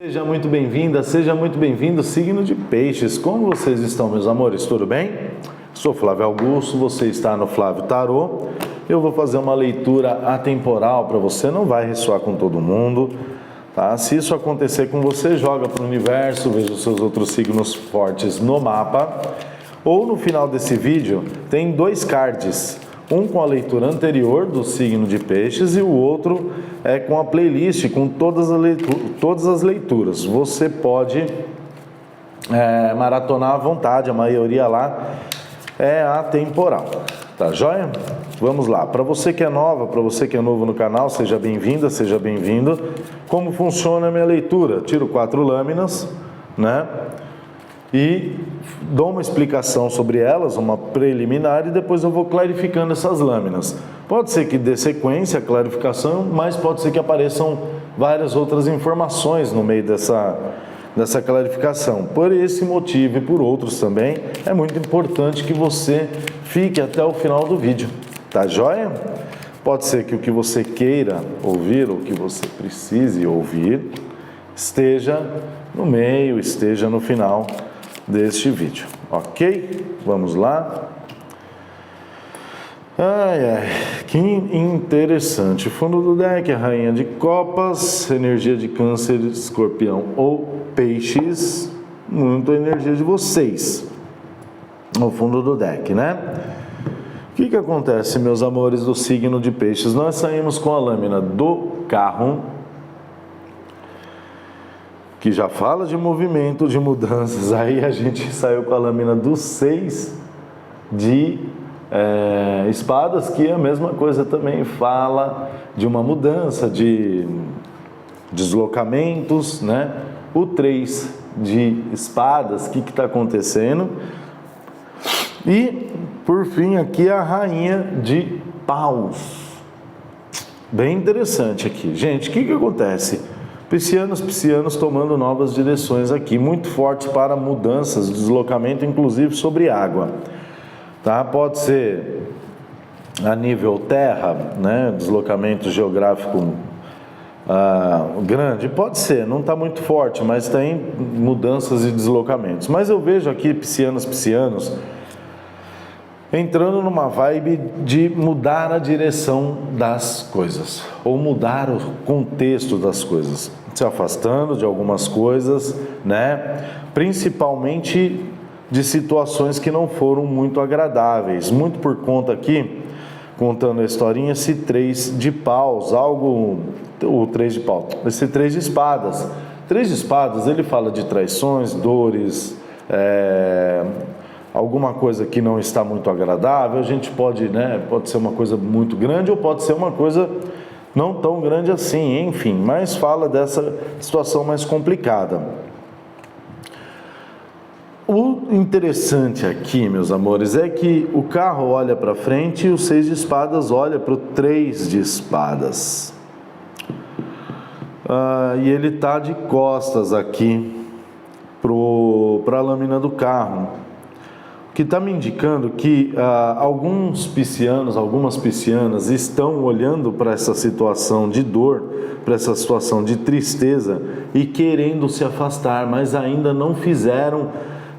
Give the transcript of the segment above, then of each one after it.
Seja muito bem-vinda, seja muito bem-vindo, signo de Peixes. Como vocês estão, meus amores? Tudo bem? Sou Flávio Augusto, você está no Flávio Tarô. Eu vou fazer uma leitura atemporal para você, não vai ressoar com todo mundo, tá? Se isso acontecer com você, joga para o universo, veja os seus outros signos fortes no mapa. Ou no final desse vídeo, tem dois cards. Um com a leitura anterior do signo de Peixes e o outro é com a playlist, com todas as leituras. Você pode maratonar à vontade, a maioria lá é atemporal. Tá joia? Vamos lá. Para você que é nova, para você que é novo no canal, seja bem-vinda, seja bem-vindo. Como funciona a minha leitura? Tiro 4 lâminas, né? E dou uma explicação sobre elas, uma preliminar, e depois eu vou clarificando essas lâminas. Pode ser que dê sequência a clarificação, mas pode ser que apareçam várias outras informações no meio dessa clarificação. Por esse motivo e por outros também, é muito importante que você fique até o final do vídeo. Tá joia? Pode ser que o que você queira ouvir, ou o que você precise ouvir, esteja no meio, esteja no final deste vídeo, ok? Vamos lá. Que interessante. Fundo do deck, a Rainha de Copas, energia de Câncer, Escorpião ou Peixes. Muita energia de vocês no fundo do deck, né? O que acontece, meus amores do signo de Peixes? Nós saímos com a lâmina do carro, que já fala de movimento, de mudanças. Aí a gente saiu com a lâmina do 6 de espadas, que é a mesma coisa também, fala de uma mudança, de deslocamentos, né? O 3 de espadas, o que está acontecendo? E, por fim, aqui a Rainha de Paus. Bem interessante aqui. Gente, o que acontece? Piscianos tomando novas direções aqui, muito fortes para mudanças, deslocamento, inclusive sobre água, tá? Pode ser a nível terra, né? Deslocamento geográfico grande, pode ser, não está muito forte, mas tem mudanças e deslocamentos. Mas eu vejo aqui piscianos entrando numa vibe de mudar a direção das coisas, ou mudar o contexto das coisas, se afastando de algumas coisas, né? Principalmente de situações que não foram muito agradáveis, muito por conta aqui, contando a historinha, esse 3 de paus, o 3 de paus, esse 3 de espadas. 3 de espadas, ele fala de traições, dores, alguma coisa que não está muito agradável. A gente pode, né, pode ser uma coisa muito grande ou pode ser uma coisa não tão grande assim, enfim, mas fala dessa situação mais complicada. O interessante aqui, meus amores, é que o carro olha para frente e o 6 de espadas olha para o 3 de espadas. E ele está de costas aqui para a lâmina do carro, que está me indicando que alguns piscianos, algumas piscianas estão olhando para essa situação de dor, para essa situação de tristeza e querendo se afastar, mas ainda não fizeram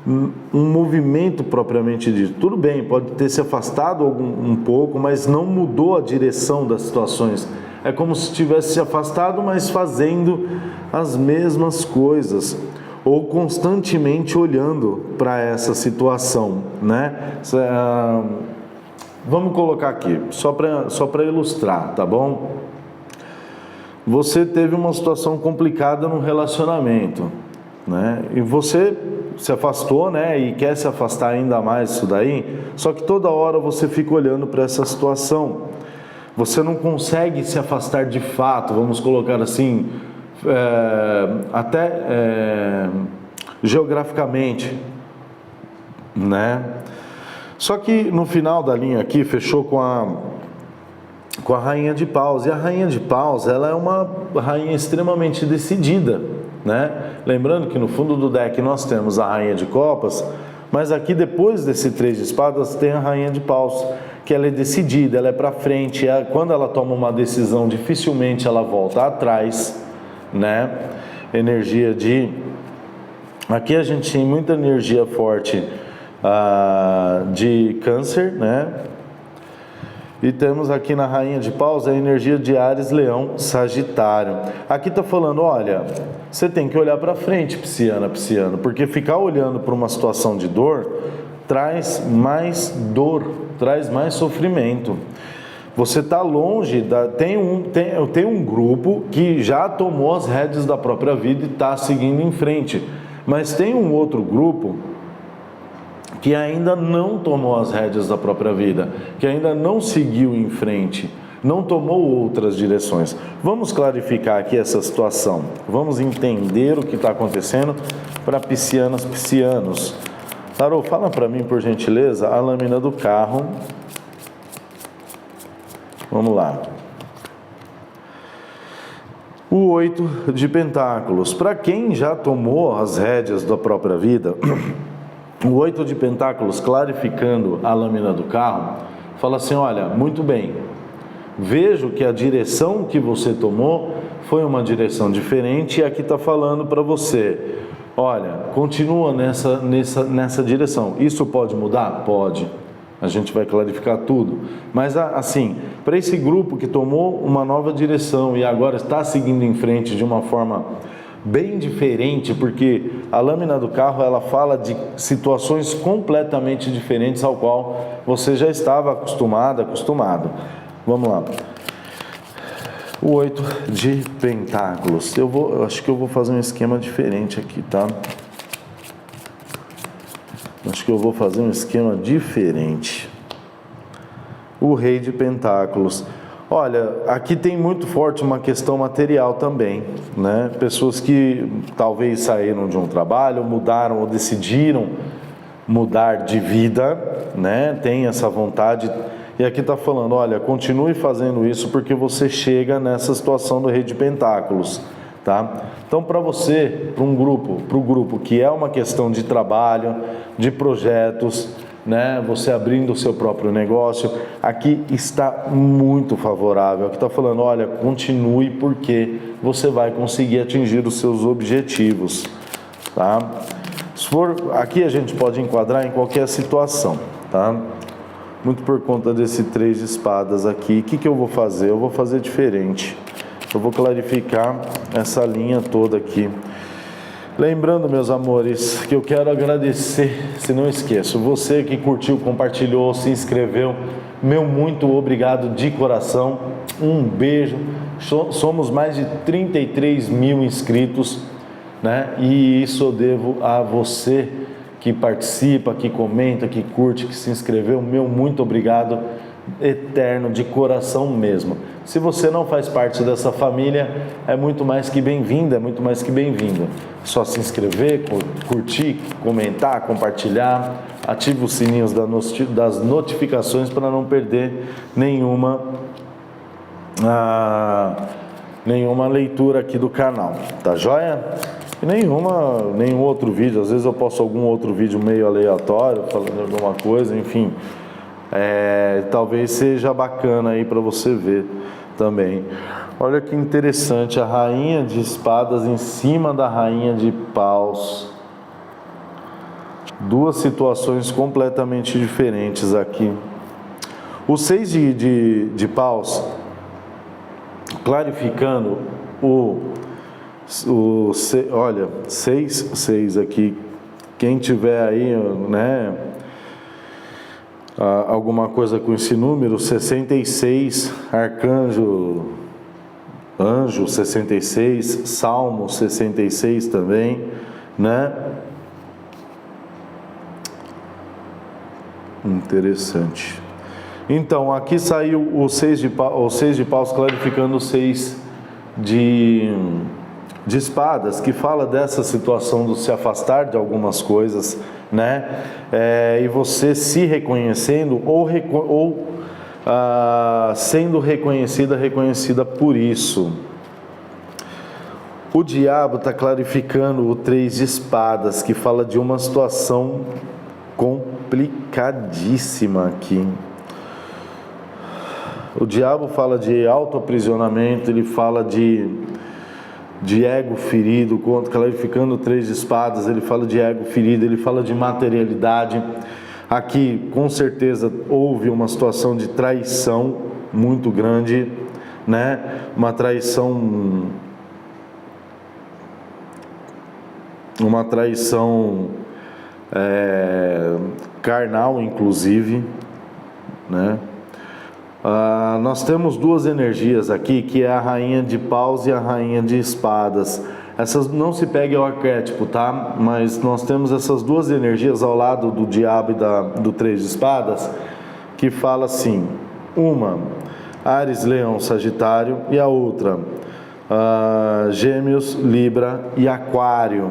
um movimento propriamente dito. Tudo bem, pode ter se afastado um pouco, mas não mudou a direção das situações. É como se tivesse se afastado, mas fazendo as mesmas coisas, ou constantemente olhando para essa situação, né? Vamos colocar aqui, só para ilustrar, tá bom? Você teve uma situação complicada no relacionamento, né? E você se afastou, né? E quer se afastar ainda mais disso daí, só que toda hora você fica olhando para essa situação. Você não consegue se afastar de fato, vamos colocar assim, geograficamente, né? Só que no final da linha aqui fechou com a Rainha de Paus, e a Rainha de Paus, ela é uma rainha extremamente decidida, né? Lembrando que no fundo do deck nós temos a Rainha de Copas, mas aqui depois desse 3 de espadas tem a Rainha de Paus, que ela é decidida, ela é para frente, quando ela toma uma decisão dificilmente ela volta atrás, né? energia de... Aqui a gente tem muita energia forte de Câncer, né? E temos aqui na Rainha de Paus a energia de Áries, Leão, Sagitário. Aqui está falando, olha, você tem que olhar para frente, pisciano, porque ficar olhando para uma situação de dor traz mais dor, traz mais sofrimento. Você está longe, tem um grupo que já tomou as rédeas da própria vida e está seguindo em frente, mas tem um outro grupo que ainda não tomou as rédeas da própria vida, que ainda não seguiu em frente, não tomou outras direções. Vamos clarificar aqui essa situação, vamos entender o que está acontecendo para piscianas, piscianos. Tarô, fala para mim, por gentileza, a lâmina do carro. Vamos lá. O 8 de Pentáculos. Para quem já tomou as rédeas da própria vida, o 8 de Pentáculos, clarificando a lâmina do carro, fala assim, olha, muito bem, vejo que a direção que você tomou foi uma direção diferente e aqui está falando para você, olha, continua nessa direção. Isso pode mudar? Pode. A gente vai clarificar tudo. Mas assim, para esse grupo que tomou uma nova direção e agora está seguindo em frente de uma forma bem diferente, porque a lâmina do carro ela fala de situações completamente diferentes ao qual você já estava acostumado. Vamos lá. O 8 de Pentáculos. Eu acho que eu vou fazer um esquema diferente aqui, tá? Acho que eu vou fazer um esquema diferente. O Rei de Pentáculos. Olha, aqui tem muito forte uma questão material também, né? Pessoas que talvez saíram de um trabalho, mudaram ou decidiram mudar de vida, né? Tem essa vontade. E aqui está falando, olha, continue fazendo isso porque você chega nessa situação do Rei de Pentáculos. Tá? Então, para você, para o grupo que é uma questão de trabalho, de projetos, né? Você abrindo o seu próprio negócio, aqui está muito favorável. Aqui está falando, olha, continue porque você vai conseguir atingir os seus objetivos. Tá? Aqui a gente pode enquadrar em qualquer situação. Tá? Muito por conta desse 3 de espadas aqui. O que eu vou fazer? Eu vou fazer diferente. Eu vou clarificar essa linha toda aqui. Lembrando, meus amores, que eu quero agradecer, se não esqueço, você que curtiu, compartilhou, se inscreveu, meu muito obrigado de coração. Um beijo. Somos mais de 33 mil inscritos, né? E isso eu devo a você que participa, que comenta, que curte, que se inscreveu. Meu muito obrigado eterno, de coração mesmo. Se você não faz parte dessa família, é muito mais que bem-vinda, é muito mais que bem-vindo. Só se inscrever, curtir, comentar, compartilhar, ative os sininhos das notificações para não perder nenhuma leitura aqui do canal, tá joia? E nenhum outro vídeo, às vezes eu posto algum outro vídeo meio aleatório, falando alguma coisa, enfim... talvez seja bacana aí para você ver também. Olha que interessante, a Rainha de Espadas em cima da Rainha de Paus. Duas situações completamente diferentes aqui. O 6 de Paus, clarificando olha, 6 aqui. Quem tiver aí, né? Alguma coisa com esse número, 66, anjo 66, Salmo 66 também, né? Interessante. Então, aqui saiu o 6 de paus clarificando o 6 de espadas, que fala dessa situação do se afastar de algumas coisas, né? E você se reconhecendo ou sendo reconhecida por isso. O diabo está clarificando o 3 de espadas, que fala de uma situação complicadíssima aqui. O diabo fala de autoaprisionamento, ele fala de de ego ferido, clarificando o 3 de espadas, ele fala de ego ferido, ele fala de materialidade. Aqui, com certeza, houve uma situação de traição muito grande, né? Uma traição carnal, inclusive, né? Nós temos duas energias aqui, que é a rainha de paus e a rainha de espadas. Essas não se pegue ao arquétipo, tá? Mas nós temos essas duas energias ao lado do diabo e do 3 de espadas, que fala assim: uma, Áries, Leão, Sagitário, e a outra, Gêmeos, Libra e Aquário.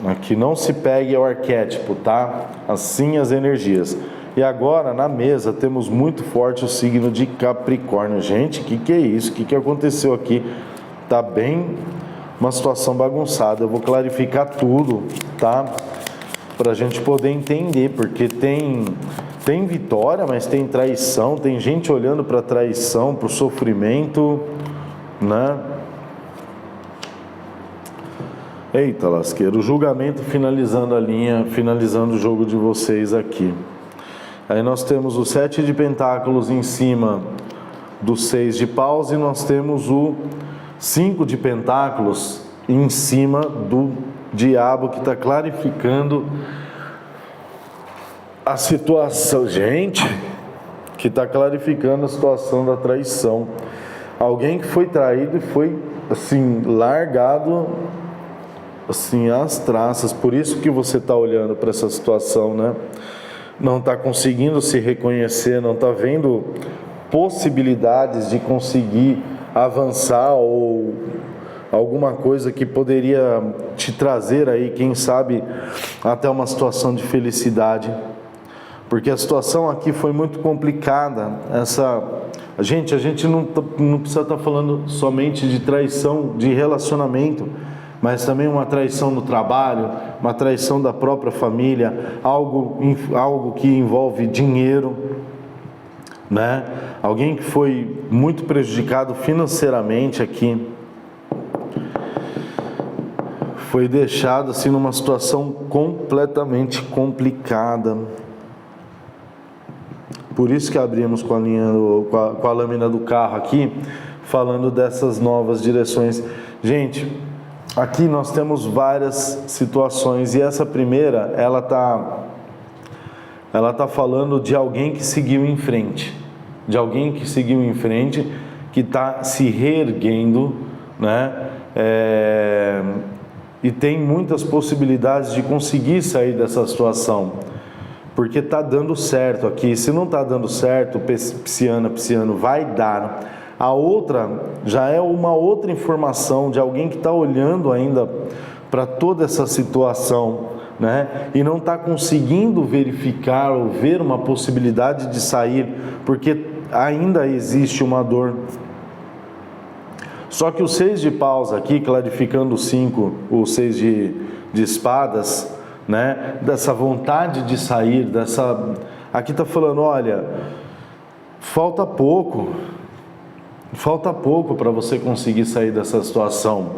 Aqui não se pegue ao arquétipo, tá? Assim as energias. E agora, na mesa, temos muito forte o signo de Capricórnio. Gente, o que é isso? O que aconteceu aqui? Tá bem uma situação bagunçada. Eu vou clarificar tudo, tá? Pra gente poder entender, porque tem vitória, mas tem traição, tem gente olhando para traição, para o sofrimento, né? Eita lasqueiro, o julgamento finalizando a linha, finalizando o jogo de vocês aqui. Aí nós temos o 7 de pentáculos em cima do 6 de paus e nós temos o 5 de pentáculos em cima do diabo, que está clarificando a situação. Gente, que está clarificando a situação da traição. Alguém que foi traído e foi, assim, largado, assim, às traças. Por isso que você está olhando para essa situação, né? Não está conseguindo se reconhecer, não está vendo possibilidades de conseguir avançar ou alguma coisa que poderia te trazer aí, quem sabe, até uma situação de felicidade. Porque a situação aqui foi muito complicada. A gente não precisa estar falando somente de traição de relacionamento, mas também uma traição no trabalho, uma traição da própria família, algo que envolve dinheiro, né? Alguém que foi muito prejudicado financeiramente aqui, foi deixado assim numa situação completamente complicada. Por isso que abrimos com a lâmina do carro aqui, falando dessas novas direções. Gente, aqui nós temos várias situações, e essa primeira, ela tá falando de alguém que seguiu em frente, que está se reerguendo, né? E tem muitas possibilidades de conseguir sair dessa situação, porque está dando certo aqui. Se não está dando certo, pisciano, vai dar. A outra já é uma outra informação de alguém que está olhando ainda para toda essa situação, né? E não está conseguindo verificar ou ver uma possibilidade de sair, porque ainda existe uma dor. Só que o 6 de paus aqui, clarificando o 6 de espadas, né? Dessa vontade de sair, aqui está falando, olha, falta pouco para você conseguir sair dessa situação,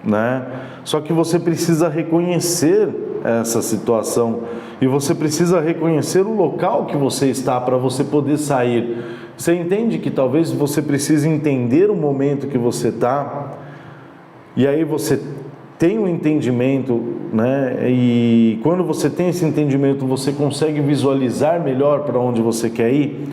né? Só que você precisa reconhecer essa situação, e você precisa reconhecer o local que você está para você poder sair. Você entende que talvez você precise entender o momento que você está, e aí você tem um entendimento, né? E quando você tem esse entendimento, você consegue visualizar melhor para onde você quer ir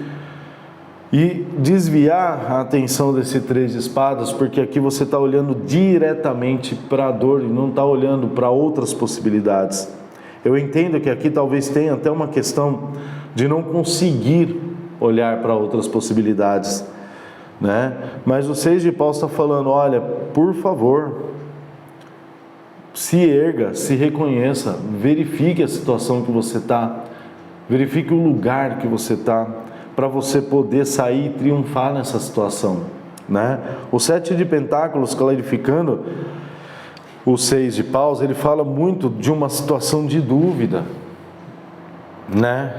e desviar a atenção desse 3 de espadas, porque aqui você está olhando diretamente para a dor e não está olhando para outras possibilidades. Eu entendo que aqui talvez tenha até uma questão de não conseguir olhar para outras possibilidades, né? Mas o 6 de paus está falando, olha, por favor, se erga, se reconheça, verifique a situação que você está, verifique o lugar que você está, para você poder sair e triunfar nessa situação, né? O 7 de pentáculos, clarificando o 6 de paus, ele fala muito de uma situação de dúvida, né?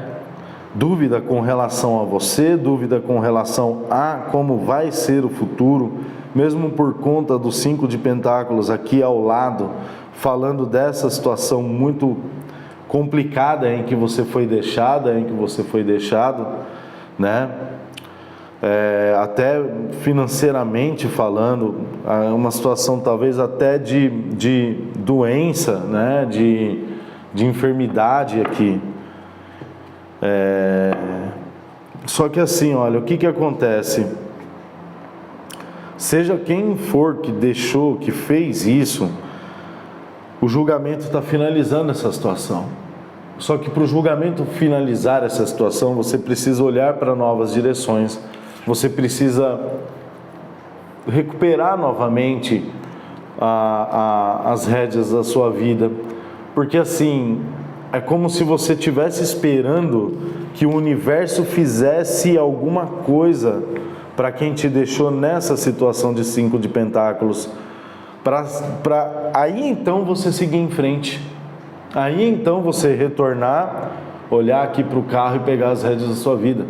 Dúvida com relação a você, dúvida com relação a como vai ser o futuro, mesmo por conta do 5 de Pentáculos aqui ao lado, falando dessa situação muito complicada em que você foi deixada, em que você foi deixado, né? Até financeiramente falando, uma situação talvez até de doença, né? de enfermidade aqui. Só que assim, olha, o que acontece? Seja quem for que deixou, que fez isso, o julgamento está finalizando essa situação. Só que para o julgamento finalizar essa situação, você precisa olhar para novas direções. Você precisa recuperar novamente as rédeas da sua vida. Porque assim, é como se você estivesse esperando que o universo fizesse alguma coisa para quem te deixou nessa situação de 5 de Pentáculos. Para aí então você seguir em frente. Aí então você retornar, olhar aqui para o carro e pegar as rédeas da sua vida.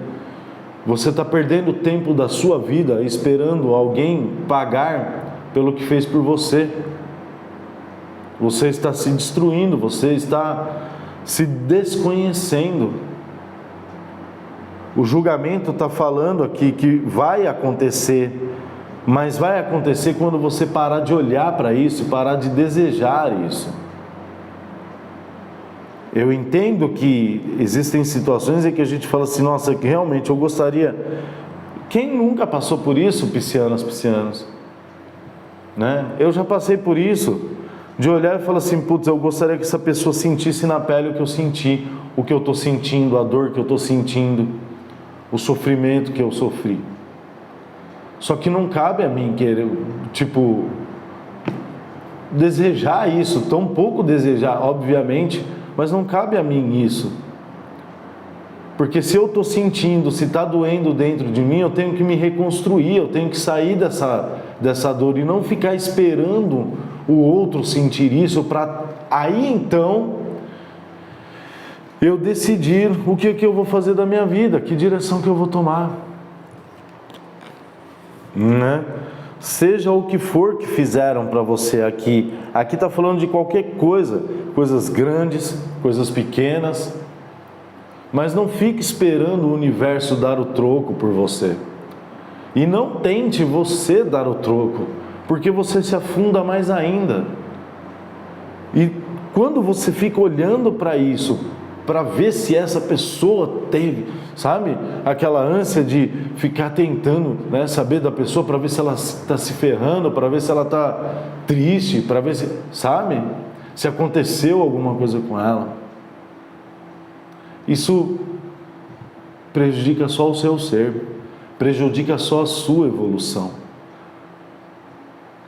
Você está perdendo o tempo da sua vida esperando alguém pagar pelo que fez por você. Você está se destruindo, você está se desconhecendo. O julgamento está falando aqui que vai acontecer, mas vai acontecer quando você parar de olhar para isso, parar de desejar isso. Eu entendo que existem situações em que a gente fala assim, nossa, que realmente eu gostaria... Quem nunca passou por isso, piscianos? Né? Eu já passei por isso, de olhar e falar assim, putz, eu gostaria que essa pessoa sentisse na pele o que eu senti, o que eu estou sentindo, a dor que eu estou sentindo, o sofrimento que eu sofri. Só que não cabe a mim querer, desejar isso, tão pouco desejar, obviamente, mas não cabe a mim isso. Porque se eu estou sentindo, se está doendo dentro de mim, eu tenho que me reconstruir, eu tenho que sair dessa dor e não ficar esperando o outro sentir isso para aí então eu decidir o que eu vou fazer da minha vida, que direção que eu vou tomar. Né? Seja o que for que fizeram para você aqui está falando de qualquer coisa, coisas grandes, coisas pequenas, mas não fique esperando o universo dar o troco por você, e não tente você dar o troco, porque você se afunda mais ainda. E quando você fica olhando para isso, para ver se essa pessoa teve, sabe, aquela ânsia de ficar tentando, né, saber da pessoa para ver se ela está se ferrando, para ver se ela está triste, para ver se, sabe, se aconteceu alguma coisa com ela. Isso prejudica só o seu ser, prejudica só a sua evolução.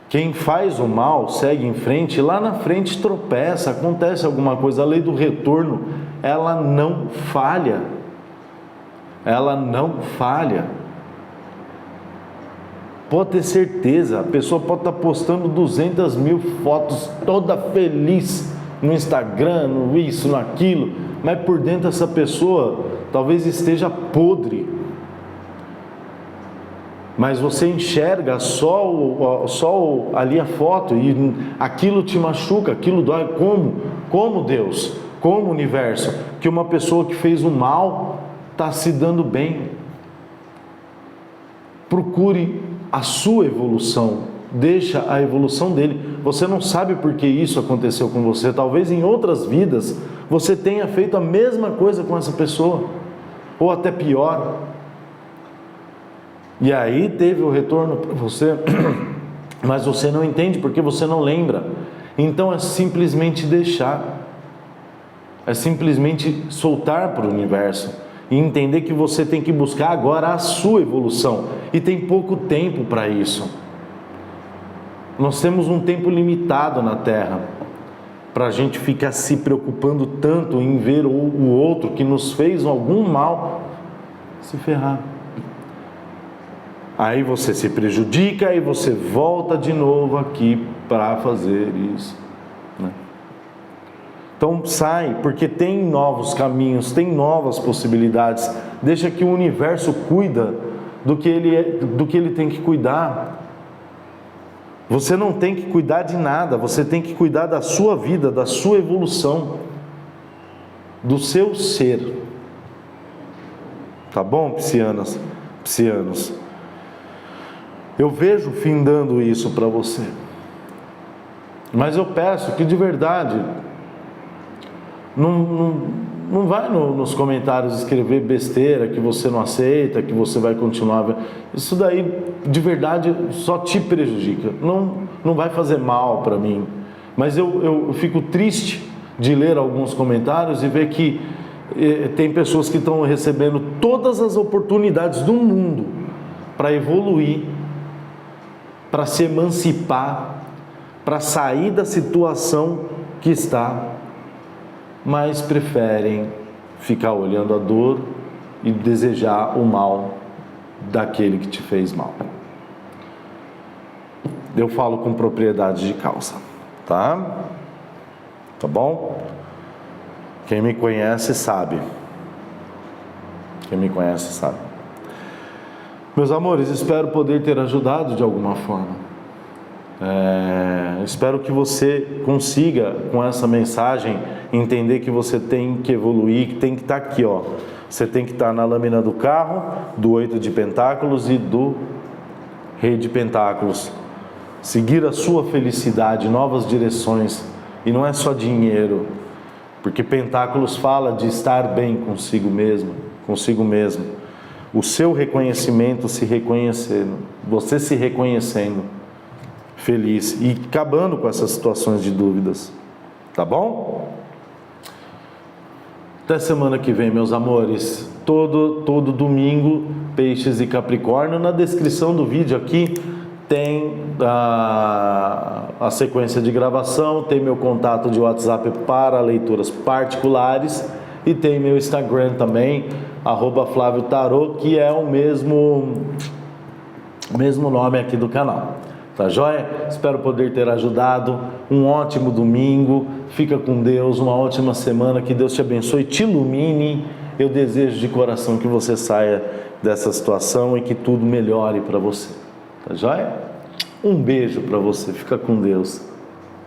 Quem faz o mal segue em frente, lá na frente tropeça, acontece alguma coisa. A lei do retorno, ela não falha. Ela não falha. Pode ter certeza, a pessoa pode estar postando 200.000 fotos, toda feliz no Instagram, no isso, no aquilo, mas por dentro essa pessoa talvez esteja podre. Mas você enxerga só ali a foto e aquilo te machuca, aquilo dói. Como Deus, como universo, que uma pessoa que fez o mal está se dando bem. Procure a sua evolução, deixa a evolução dele. Você não sabe por que isso aconteceu com você. Talvez em outras vidas você tenha feito a mesma coisa com essa pessoa, ou até pior. E aí teve o retorno para você, mas você não entende porque você não lembra. Então é simplesmente deixar, é simplesmente soltar para o universo e entender que você tem que buscar agora a sua evolução, e tem pouco tempo para isso. Nós temos um tempo limitado na Terra para a gente ficar se preocupando tanto em ver o outro que nos fez algum mal se ferrar. Aí você se prejudica e você volta de novo aqui para fazer isso, né? Então sai, porque tem novos caminhos, tem novas possibilidades. Deixa que o universo cuida do que ele tem que cuidar. Você não tem que cuidar de nada, você tem que cuidar da sua vida, da sua evolução, do seu ser. Tá bom, piscianas, piscianos? Eu vejo findando isso para você. Mas eu peço que de verdade, não vai nos comentários escrever besteira que você não aceita, que você vai continuar. Isso daí, de verdade, só te prejudica. Não vai fazer mal para mim. Mas eu fico triste de ler alguns comentários e ver que tem pessoas que estão recebendo todas as oportunidades do mundo para evoluir, para se emancipar, para sair da situação que está, mas preferem ficar olhando a dor e desejar o mal daquele que te fez mal. Eu falo com propriedade de causa, tá? Tá bom? Quem me conhece sabe. Quem me conhece sabe. Meus amores, espero poder ter ajudado de alguma forma. Espero que você consiga, com essa mensagem, entender que você tem que evoluir, que tem que estar aqui, ó. Você tem que estar na lâmina do carro, do 8 de pentáculos e do Rei de pentáculos. Seguir a sua felicidade, novas direções. E não é só dinheiro, porque pentáculos fala de estar bem consigo mesmo, consigo mesmo. O seu reconhecimento, se reconhecendo, você se reconhecendo feliz e acabando com essas situações de dúvidas, tá bom? Até semana que vem, meus amores. Todo domingo, Peixes e Capricórnio. Na descrição do vídeo aqui tem a sequência de gravação, tem meu contato de WhatsApp para leituras particulares e tem meu Instagram também, @FlávioTarô, que é o mesmo nome aqui do canal. Tá joia? Espero poder ter ajudado. Um ótimo domingo. Fica com Deus. Uma ótima semana. Que Deus te abençoe, te ilumine. Eu desejo de coração que você saia dessa situação e que tudo melhore para você. Tá joia? Um beijo para você. Fica com Deus.